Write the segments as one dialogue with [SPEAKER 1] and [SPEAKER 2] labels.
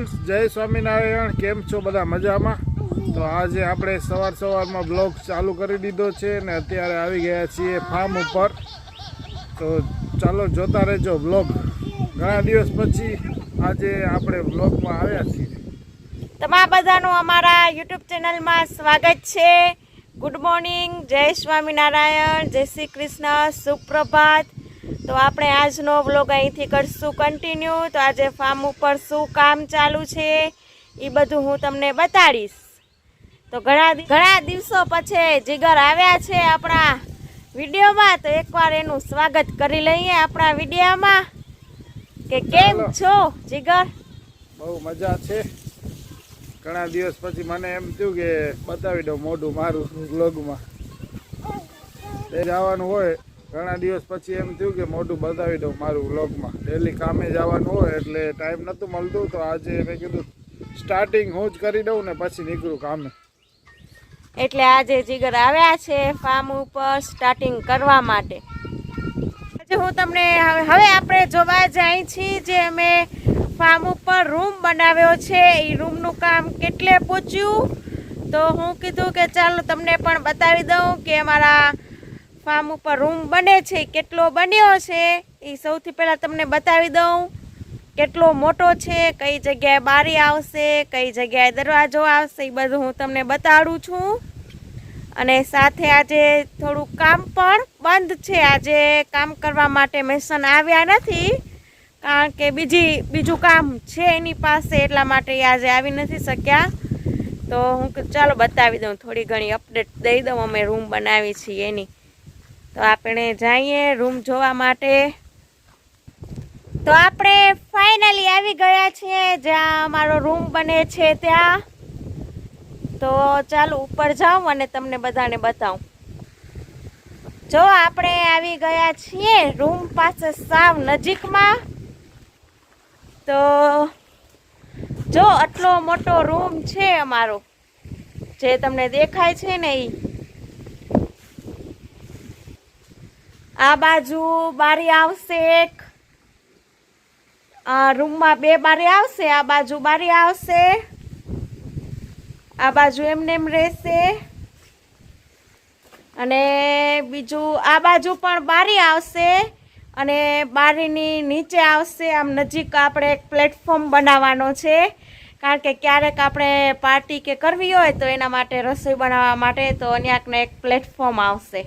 [SPEAKER 1] Friends जय स्वामीनारायण केम छो बधा मजामां। तो आज આપણે સવારમાં બ્લોગ ચાલુ કરી દીધો છે ને અત્યારે આવી ગયા છીએ ફાર્મ ઉપર। તો ચાલો જોતા રહેજો બ્લોગ। ઘણા દિવસ પછી આજે આપણે બ્લોગમાં આવ્યા છીએ।
[SPEAKER 2] તમારા બધાનું અમારા YouTube ચેનલમાં સ્વાગત છે। ગુડ મોર્નિંગ, જય સ્વામિનારાયણ, જય શ્રી કૃષ્ણ, સુપ્રભાત। તો આપણે આજનો વ્લોગ અહીંથી કરશું કન્ટિન્યુ। તો આજે ફાર્મ ઉપર શું કામ ચાલુ છે એ બધું હું તમને બતાડીશ। તો ઘણા દિવસો પછી જીગર આવ્યા છે આપણા વિડીયોમાં, તો એકવાર એનું સ્વાગત કરી લઈએ આપણા વિડીયોમાં કે કેમ છો જીગર?
[SPEAKER 1] બહુ મજા છે। ઘણા દિવસ પછી મને એમ થયું કે બતાવી દઉં મોઢું મારું વ્લોગમાં। તે જવાનું હોય, ઘણા દિવસ પછી એમ થયું કે મોઢું બતાવી દઉં મારું વ્લોગમાં। ડેલી કામે જવાનું હોય એટલે ટાઈમ નહોતું મળતું, તો આજે મેં કીધું સ્ટાર્ટિંગ હું જ કરી દઉં ને પછી નીકળું કામે।
[SPEAKER 2] એટલે આજે જીગર આવ્યા છે ફાર્મ ઉપર સ્ટાર્ટિંગ કરવા માટે। આજે હું તમને હવે આપણે જોવા જાય છીએ જે અમે ફાર્મ ઉપર રૂમ બનાવ્યો છે એ રૂમનું કામ કેટલે પહોંચ્યું। તો હું કીધું કે ચાલો તમને પણ બતાવી દઉં કે અમારા ફાર્મ ઉપર રૂમ બને છે કેટલો બન્યો છે એ સૌથી પહેલાં તમને બતાવી દઉં કેટલો મોટો છે, કઈ જગ્યાએ બારી આવશે, કઈ જગ્યાએ દરવાજો આવશે, એ બધું હું તમને બતાડું છું। અને સાથે આજે થોડું કામ પણ બંધ છે, આજે કામ કરવા માટે મેસન આવ્યા નથી કારણ કે બીજું કામ છે એની પાસે, એટલા માટે આજે આવી નથી શક્યા। તો હું ચાલો બતાવી દઉં, થોડી ઘણી અપડેટ દઈ દઉં અમે રૂમ બનાવી છીએ એની। તો આપણે જઈએ રૂમ જોવા માટે। તો આપણે ફાઇનલી આવી ગયા છીએ જ્યાં અમારો રૂમ બને છે ત્યાં। તો ચાલો ઉપર જાઉં અને તમને બધાને બતાવું। જો આપણે આવી ગયા છીએ રૂમ પાસે સાવ નજીકમાં। તો જો આટલો મોટો રૂમ છે અમારો, જે તમને દેખાય છે ને એ। આ બાજુ બારી આવશે એક, રૂમમાં બે બારી આવશે, આ બાજુ બારી આવશે, આ બાજુ એમને એમ રહેશે, અને બીજું આ બાજુ પણ બારી આવશે, અને બારીની નીચે આવશે આમ નજીક આપણે એક પ્લેટફોર્મ બનાવવાનો છે કારણ કે ક્યારેક આપણે પાર્ટી કે કરવી હોય તો એના માટે રસોઈ બનાવવા માટે, તો અહીંયાને એક પ્લેટફોર્મ આવશે।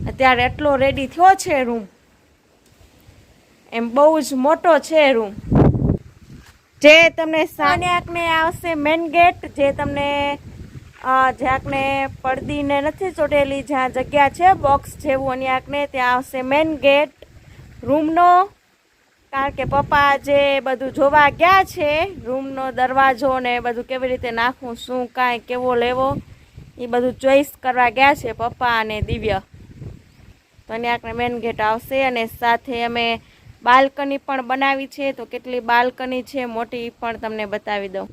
[SPEAKER 2] અત્યારે એટલો રેડી થયો છે રૂમ, એમ બહુ જ મોટો છે રૂમ। જે તમને સાન્યાકને આવશે મેન ગેટ, જે તમને જ્યાંકને પડદીને નથી ચોટેલી જ્યાં જગ્યા છે બોક્સ જેવું અહીંયાકને, ત્યાં આવશે મેન ગેટ રૂમનો। કારણ કે પપ્પા જે બધું જોવા ગયા છે રૂમનો દરવાજો ને બધું કેવી રીતે નાખવું, શું કાંઈ કેવો લેવો, એ બધું ચોઈસ કરવા ગયા છે પપ્પા અને દિવ્ય। તો અહીંયા મેન ગેટ આવશે, અને સાથે અમે બાલ્કની પણ બનાવી છે। તો કેટલી બાલ્કની છે મોટી એ પણ તમને બતાવી દઉં।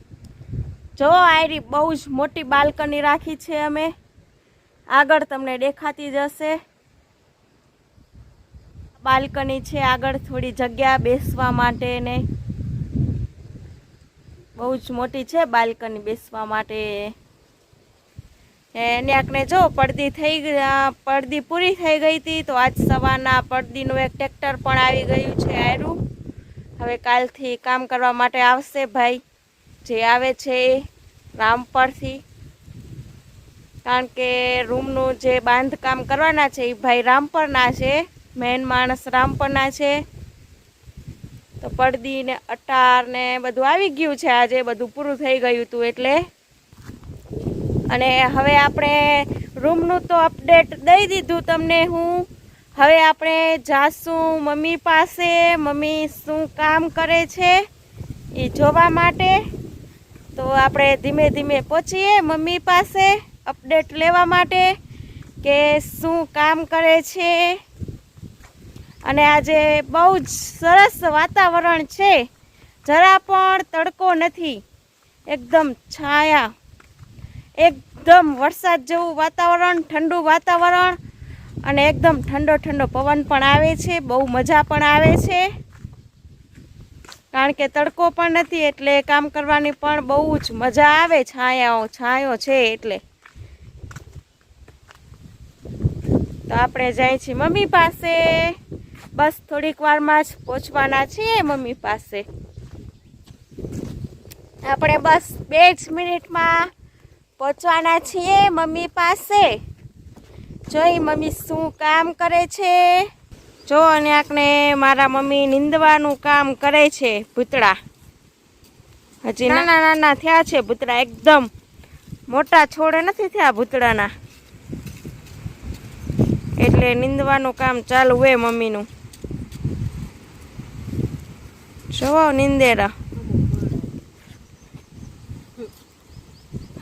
[SPEAKER 2] જો આયરી બહુ જ મોટી બાલ્કની રાખી છે અમે, આગળ તમને દેખાતી જશે। બાલ્કની છે આગળ, થોડી જગ્યા બેસવા માટે ને બહુ જ મોટી છે બાલ્કની બેસવા માટે। એને જો પડદી પૂરી થઈ ગઈ હતી, તો આજ સવારના પડદીનું એક ટ્રેક્ટર પણ આવી ગયું છે આયરું। હવે કાલથી કામ કરવા માટે આવશે ભાઈ, જે આવે છે રામપરથી, કારણ કે રૂમનું જે બાંધકામ કરવાના છે એ ભાઈ રામપરના છે, મેન માણસ રામપરના છે। તો પડદી ને અટાર ને બધું આવી ગયું છે, આજે બધું પૂરું થઈ ગયું હતું એટલે। અને હવે આપણે રૂમનું તો અપડેટ દઈ દીધું તમને હું। હવે આપણે જાશું મમ્મી પાસે, મમ્મી શું કામ કરે છે એ જોવા માટે। તો આપણે ધીમે ધીમે પહોંચીએ મમ્મી પાસે અપડેટ લેવા માટે કે શું કામ કરે છે। અને આજે બહુ જ સરસ વાતાવરણ છે, જરા પણ તડકો નથી, એકદમ છાયા, એકદમ વરસાદ જેવું વાતાવરણ, ઠંડુ વાતાવરણ, અને એકદમ ઠંડો ઠંડો પવન પણ આવે છે, બહુ મજા પણ આવે છે। કારણ કે તડકો પણ નથી એટલે કામ કરવાની પણ બહુ જ મજા આવે. છાંયો છે એટલે. તો આપણે જાય છીએ મમ્મી પાસે. બસ થોડીક વારમાં જ પહોંચવાના છીએ મમ્મી પાસે. આપણે બસ 2 જ મિનિટમાં પહોંચવાના છીએ મમ્મી પાસે. જોઈ મમ્મી શું કામ કરે છે. જો અને આપણે મારા મમ્મી નીંદવાનું કામ કરે છે. ભૂતળા હજી નાના નાના થયા છે. ભૂતળા એકદમ મોટા છોડ નથી થયા ભૂતળાના, એટલે નીંદવાનું કામ ચાલુ હોય મમ્મીનું. જોવો નીંદેરા.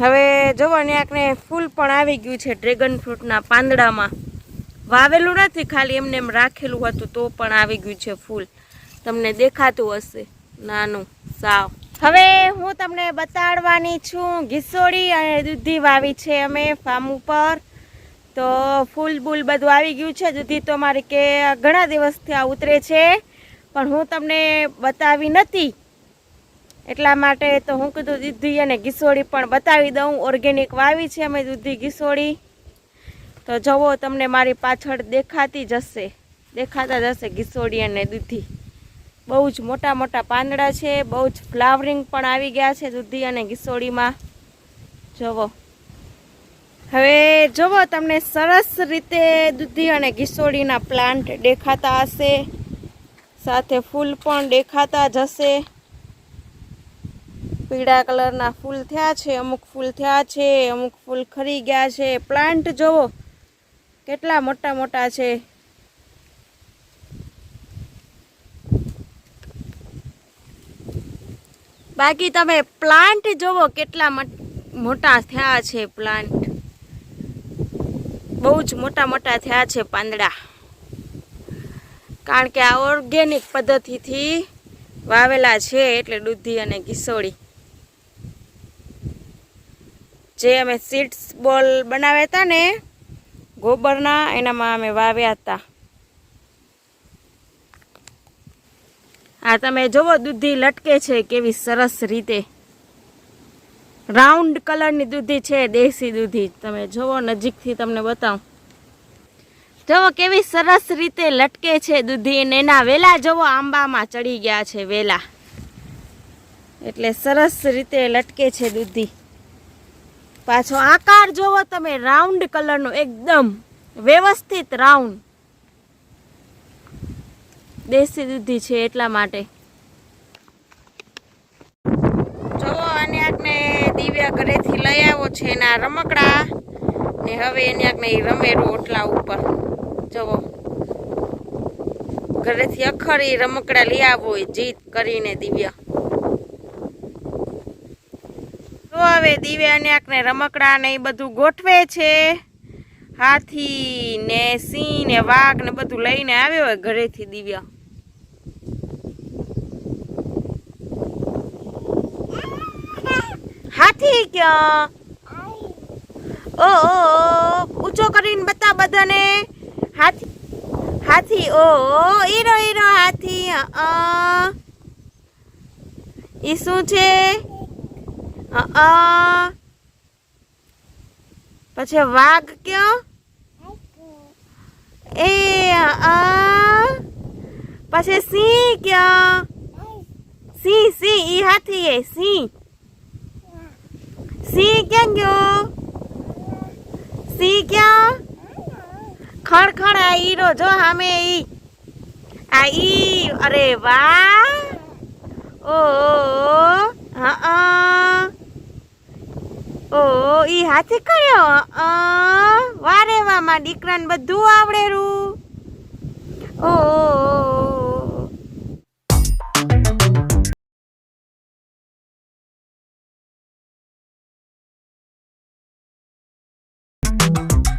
[SPEAKER 2] હવે જોવો ને આપણે ફૂલ પણ આવી ગયું છે ડ્રેગન ફ્રૂટના પાંદડામાં. વાવેલું નથી, ખાલી એમને એમ રાખેલું હતું તો પણ આવી ગયું છે ફૂલ. તમને દેખાતું હશે નાનું સાવ. હવે હું તમને બતાડવાની છું ઘીસોડી અને દૂધી વાવી છે અમે ફાર્મ ઉપર. તો ફૂલ બૂલ બધું આવી ગયું છે. દૂધી તો મારી કે ઘણા દિવસથી આ ઉતરે છે પણ હું તમને બતાવી નથી, એટલા માટે તો હું કીધું દૂધી અને ઘીસોડી પણ બતાવી દઉં. ઓર્ગેનિક વાવી છે અમે દૂધી ઘીસોડી. તો જુઓ તમને મારી પાછળ દેખાતા જશે ઘીસોડી અને દૂધી. બહુ જ મોટા મોટા પાંદડા છે. બહુ જ ફ્લાવરિંગ પણ આવી ગયા છે દૂધી અને ઘીસોડીમાં. જુઓ હવે જુઓ તમને સરસ રીતે દૂધી અને ઘીસોડીના પ્લાન્ટ દેખાતા હશે, સાથે ફૂલ પણ દેખાતા જશે. પીળા કલરના ફૂલ થયા છે, અમુક ફૂલ થયા છે, અમુક ફૂલ ખરી ગયા છે. પ્લાન્ટ જુઓ કેટલા મોટા મોટા છે. બાકી તમે પ્લાન્ટ જુઓ કેટલા મોટા થયા છે. પ્લાન્ટ બહુ જ મોટા મોટા થયા છે પાંદડા, કારણ કે આ ઓર્ગેનિક પદ્ધતિથી વાવેલા છે. એટલે દૂધી અને ઘીસોડી જે અમે સીડ્સ બોલ બનાવ્યા હતા ને ગોબરના, એનામાં અમે વાવ્યા હતા. આ તમે જુઓ દૂધી લટકે છે કેવી સરસ રીતે. રાઉન્ડ કલરની દૂધી છે, દેશી દૂધી. તમે જુઓ નજીકથી તમને બતાવું. જુઓ કેવી સરસ રીતે લટકે છે દૂધી. અને એના વેલા જુઓ આંબામાં ચડી ગયા છે વેલા, એટલે સરસ રીતે લટકે છે દૂધી. પાછો આકાર જુઓ તમે રાઉન્ડ કલરનો, એકદમ વ્યવસ્થિત રાઉન્ડ. દેશી દૂધી છે એટલા માટે. જુઓ અને આપણે દિવ્યા ઘરેથી લઈ આવ્યો છે એના રમકડા, ને હવે એને આપણે રમે રોટલા ઉપર. જુઓ ઘરેથી અખરી રમકડા લઈ આવો જીત કરીને દિવ્યા. તો હવે દિવ્યાને આપણે રમકડા ને એ બધું ગોઠવે છે. હાથી ને સિંહ ને વાઘ ને બધું લઈને આવ્યો હોય ઘરેથી દિવ્યા. હાથી ક્યાં? ઓ ઊંચો કરીને બતા બધાને. હાથી ઓ હીરો હાથી. ઈ શું છે? પછી વાઘ ક્યાં? એ પછી સિંહ ક્યાં? સિંહ ઈ હાથી એ સિંહ. સિંહ ક્યાં ગયો? સિંહ ક્યાં? ખણ આ હીરો જો સામે ઈ. આ ઈ. અરે વાહ. ઓ ઓ ઈ હાથી કર્યો. વારે વાહ માં દીકરાને બધું આવડેરું. ઓ